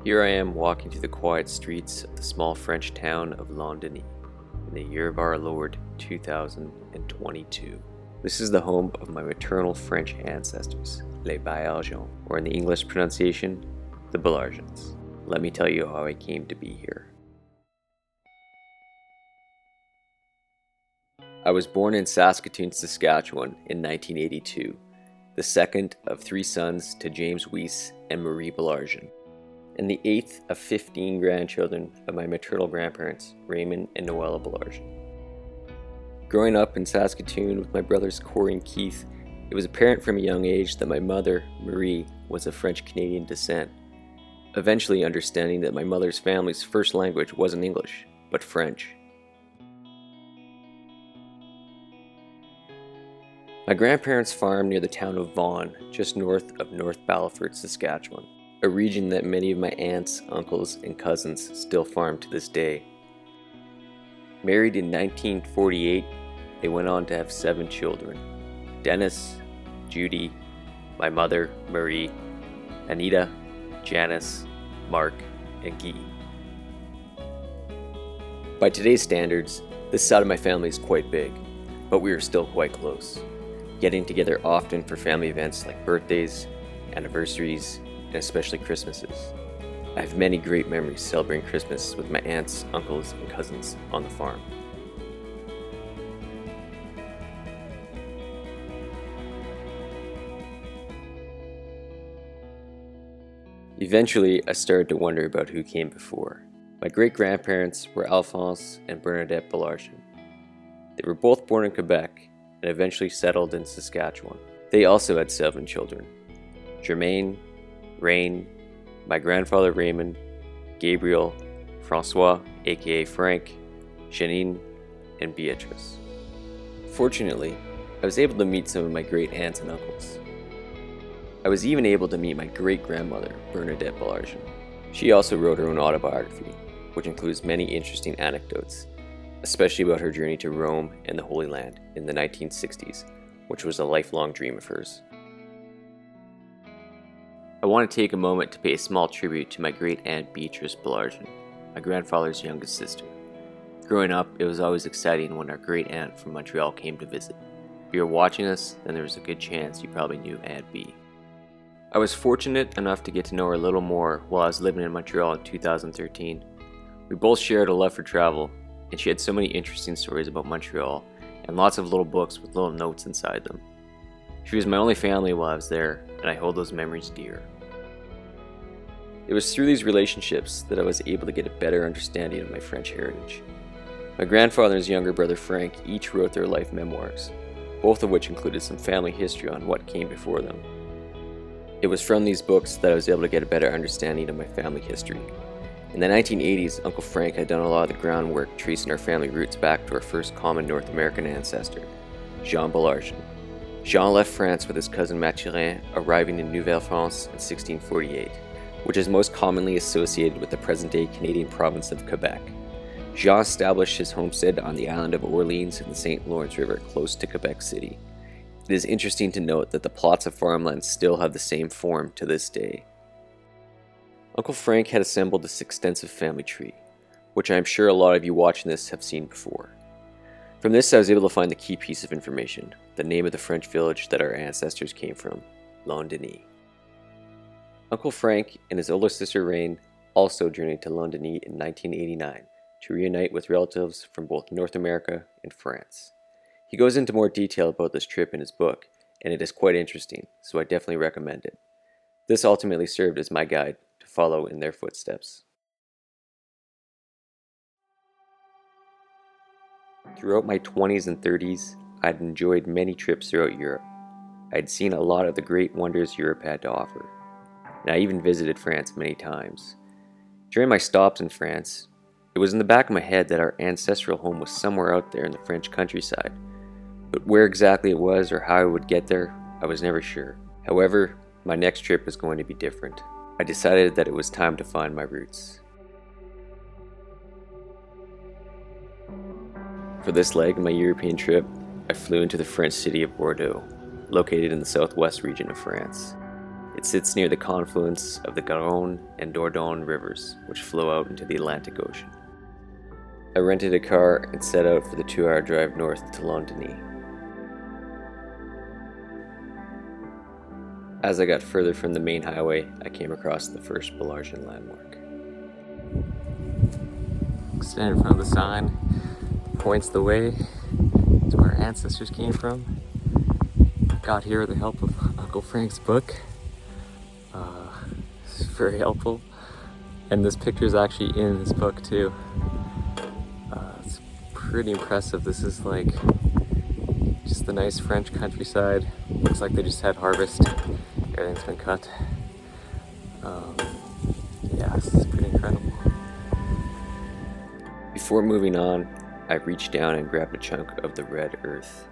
Here I am walking through the quiet streets of the small French town of Londigny in the year of our Lord 2022. This is the home of my maternal French ancestors, les Baillargeon, or in the English pronunciation, the Baillargeons. Let me tell you how I came to be here. I was born in Saskatoon, Saskatchewan in 1982, the second of 3 sons to James Weiss and Marie Baillargeon, and the 8th of 15 grandchildren of my maternal grandparents, Raymond and Noella Baillargeon. Growing up in Saskatoon with my brothers Corey and Keith, it was apparent from a young age that my mother, Marie, was of French-Canadian descent, eventually understanding that my mother's family's first language wasn't English, but French. My grandparents farmed near the town of Vaughan, just north of North Battleford, Saskatchewan, a region that many of my aunts, uncles, and cousins still farm to this day. Married in 1948, they went on to have 7 children: Dennis, Judy, my mother, Marie, Anita, Janice, Mark, and Guy. By today's standards, this side of my family is quite big, but we are still quite close, getting together often for family events like birthdays, anniversaries, and especially Christmases. I have many great memories celebrating Christmas with my aunts, uncles, and cousins on the farm. Eventually, I started to wonder about who came before. My great-grandparents were Alphonse and Bernadette Baillargeon. They were both born in Quebec and eventually settled in Saskatchewan. They also had 7 children: Germaine, Rain, my grandfather Raymond, Gabriel, Francois, aka Frank, Janine, and Beatrice. Fortunately, I was able to meet some of my great aunts and uncles. I was even able to meet my great-grandmother, Bernadette Baillargeon. She also wrote her own autobiography, which includes many interesting anecdotes, especially about her journey to Rome and the Holy Land in the 1960s, which was a lifelong dream of hers. I want to take a moment to pay a small tribute to my great-aunt Beatrice Baillargeon, my grandfather's youngest sister. Growing up, it was always exciting when our great-aunt from Montreal came to visit. If you were watching us, then there was a good chance you probably knew Aunt B. I was fortunate enough to get to know her a little more while I was living in Montreal in 2013. We both shared a love for travel, and she had so many interesting stories about Montreal and lots of little books with little notes inside them. She was my only family while I was there, and I hold those memories dear. It was through these relationships that I was able to get a better understanding of my French heritage. My grandfather and his younger brother Frank each wrote their life memoirs, both of which included some family history on what came before them. It was from these books that I was able to get a better understanding of my family history. In the 1980s, Uncle Frank had done a lot of the groundwork tracing our family roots back to our first common North American ancestor, Jean Baillargeon. Jean left France with his cousin Mathurin, arriving in Nouvelle-France in 1648, which is most commonly associated with the present-day Canadian province of Quebec. Jean established his homestead on the island of Orleans in the St. Lawrence River close to Quebec City. It is interesting to note that the plots of farmland still have the same form to this day. Uncle Frank had assembled this extensive family tree, which I am sure a lot of you watching this have seen before. From this, I was able to find the key piece of information, the name of the French village that our ancestors came from, Londigny. Uncle Frank and his older sister Rain also journeyed to Londigny in 1989 to reunite with relatives from both North America and France. He goes into more detail about this trip in his book, and it is quite interesting, so I definitely recommend it. This ultimately served as my guide to follow in their footsteps. Throughout my 20s and 30s, I had enjoyed many trips throughout Europe. I had seen a lot of the great wonders Europe had to offer, and I even visited France many times. During my stops in France, it was in the back of my head that our ancestral home was somewhere out there in the French countryside, but where exactly it was or how I would get there, I was never sure. However, my next trip was going to be different. I decided that it was time to find my roots. For this leg of my European trip, I flew into the French city of Bordeaux, located in the southwest region of France. It sits near the confluence of the Garonne and Dordogne rivers, which flow out into the Atlantic Ocean. I rented a car and set out for the 2-hour drive north to Londigny. As I got further from the main highway, I came across the first Baillargeon landmark. Stand in front of the sign, points the way to where our ancestors came from. Got here with the help of Uncle Frank's book. It's very helpful. And this picture is actually in his book too. It's pretty impressive. This is like just the nice French countryside. Looks like they just had harvest. Everything's been cut. Yeah, this is pretty incredible. Before moving on, I reached down and grabbed a chunk of the red earth.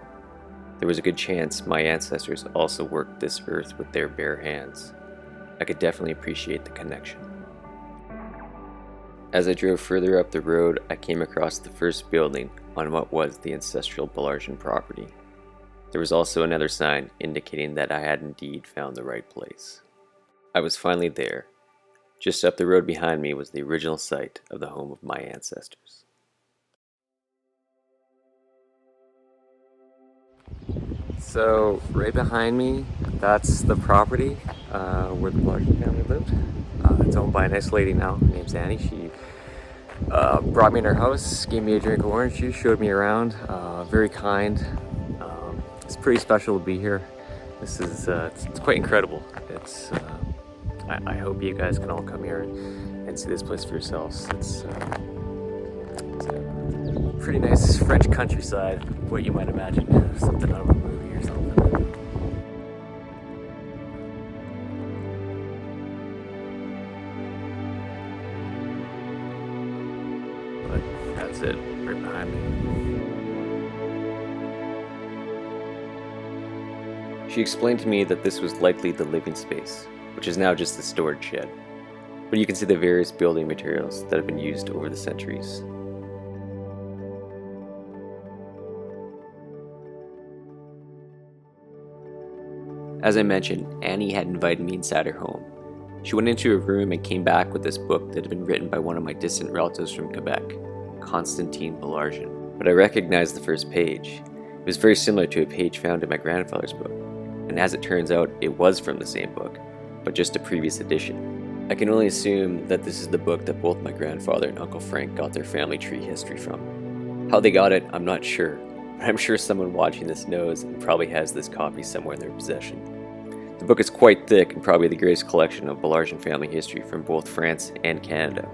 There was a good chance my ancestors also worked this earth with their bare hands. I could definitely appreciate the connection. As I drove further up the road, I came across the first building on what was the ancestral Baillargeon property. There was also another sign indicating that I had indeed found the right place. I was finally there. Just up the road behind me was the original site of the home of my ancestors. So right behind me, that's the property where the Baillargeon family lived. It's owned by a nice lady now. Her name's Annie. She brought me in her house, gave me a drink of orange juice, showed me around. Very kind. It's pretty special to be here. This is it's quite incredible. I hope you guys can all come here and see this place for yourselves. It's a pretty nice French countryside, what you might imagine, something out of a movie or something. But that's it, right behind me. She explained to me that this was likely the living space, which is now just a storage shed. But you can see the various building materials that have been used over the centuries. As I mentioned, Annie had invited me inside her home. She went into her room and came back with this book that had been written by one of my distant relatives from Quebec, Constantine Baillargeon. But I recognized the first page. It was very similar to a page found in my grandfather's book, and as it turns out, it was from the same book, but just a previous edition. I can only assume that this is the book that both my grandfather and Uncle Frank got their family tree history from. How they got it, I'm not sure, but I'm sure someone watching this knows and probably has this copy somewhere in their possession. The book is quite thick and probably the greatest collection of Baillargeon family history from both France and Canada.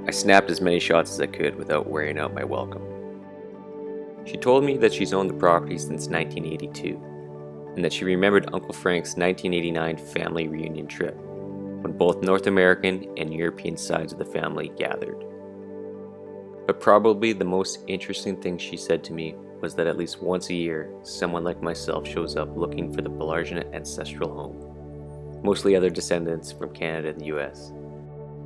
I snapped as many shots as I could without wearing out my welcome. She told me that she's owned the property since 1982, and that she remembered Uncle Frank's 1989 family reunion trip, when both North American and European sides of the family gathered. But probably the most interesting thing she said to me was that at least once a year, someone like myself shows up looking for the Baillargeon ancestral home, mostly other descendants from Canada and the US.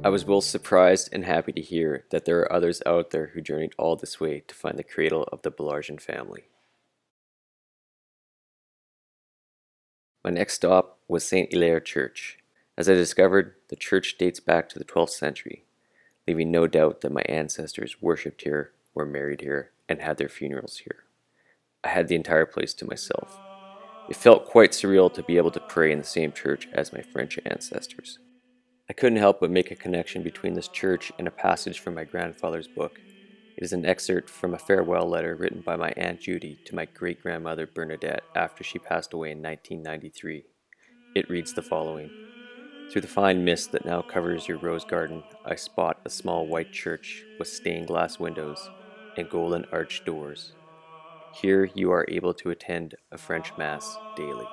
I was both surprised and happy to hear that there are others out there who journeyed all this way to find the cradle of the Baillargeon family. My next stop was St. Hilaire Church. As I discovered, the church dates back to the 12th century, leaving no doubt that my ancestors worshipped here, were married here, and had their funerals here. I had the entire place to myself. It felt quite surreal to be able to pray in the same church as my French ancestors. I couldn't help but make a connection between this church and a passage from my grandfather's book. It is an excerpt from a farewell letter written by my Aunt Judy to my great-grandmother Bernadette after she passed away in 1993. It reads the following: "Through the fine mist that now covers your rose garden, I spot a small white church with stained glass windows and golden arched doors. Here you are able to attend a French Mass daily."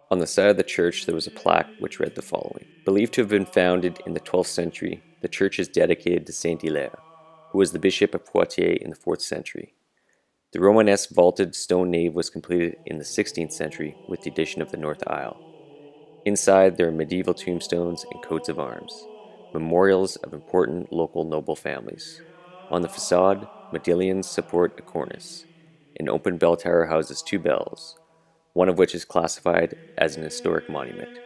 On the side of the church there was a plaque which read the following: "Believed to have been founded in the 12th century, the church is dedicated to Saint Hilaire, who was the bishop of Poitiers in the 4th century. The Romanesque vaulted stone nave was completed in the 16th century with the addition of the north aisle. Inside there are medieval tombstones and coats of arms, memorials of important local noble families. On the facade, modillions support a cornice. An open bell tower houses two bells. one of which is classified as an historic monument.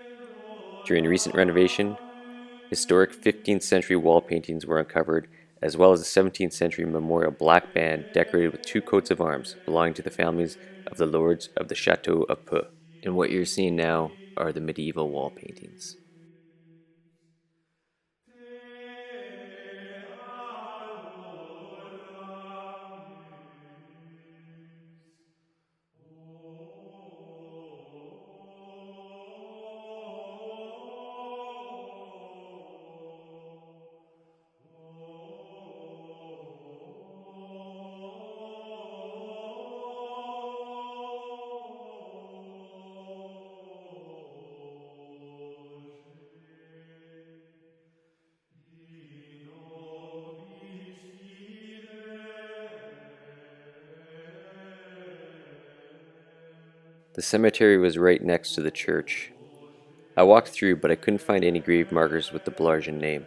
During recent renovation, historic 15th century wall paintings were uncovered, as well as a 17th century memorial black band decorated with two coats of arms belonging to the families of the lords of the Chateau of Peu. And what you're seeing now are the medieval wall paintings. The cemetery was right next to the church. I walked through, but I couldn't find any grave markers with the Baillargeon name.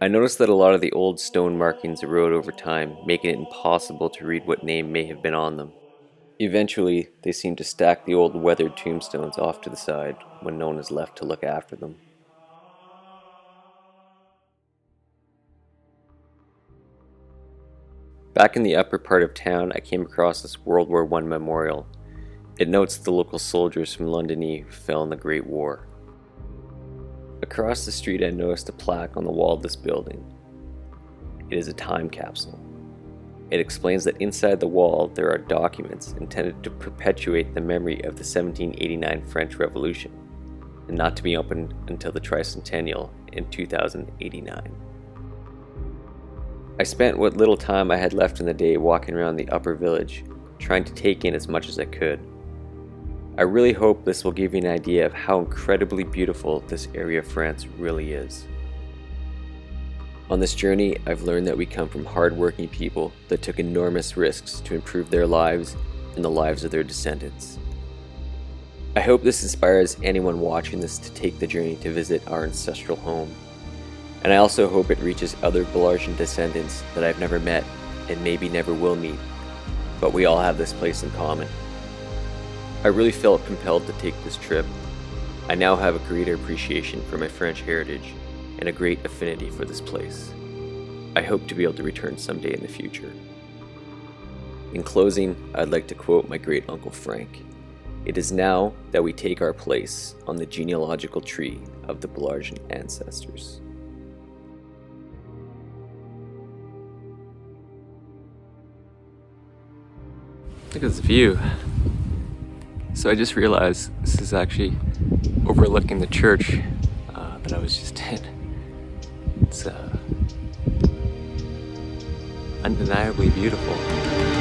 I noticed that a lot of the old stone markings erode over time, making it impossible to read what name may have been on them. Eventually, they seemed to stack the old weathered tombstones off to the side when no one is left to look after them. Back in the upper part of town, I came across this World War I memorial. It notes the local soldiers from Londigny who fell in the Great War. Across the street, I noticed a plaque on the wall of this building. It is a time capsule. It explains that inside the wall there are documents intended to perpetuate the memory of the 1789 French Revolution, and not to be opened until the tricentennial in 2089. I spent what little time I had left in the day walking around the upper village, trying to take in as much as I could. I really hope this will give you an idea of how incredibly beautiful this area of France really is. On this journey, I've learned that we come from hard-working people that took enormous risks to improve their lives and the lives of their descendants. I hope this inspires anyone watching this to take the journey to visit our ancestral home. And I also hope it reaches other Baillargeon descendants that I've never met and maybe never will meet, but we all have this place in common. I really felt compelled to take this trip. I now have a greater appreciation for my French heritage and a great affinity for this place. I hope to be able to return someday in the future. In closing, I'd like to quote my great uncle Frank. It is now that we take our place on the genealogical tree of the Baillargeon ancestors. Look at this view. So I just realized this is actually overlooking the church that I was just in. It's undeniably beautiful.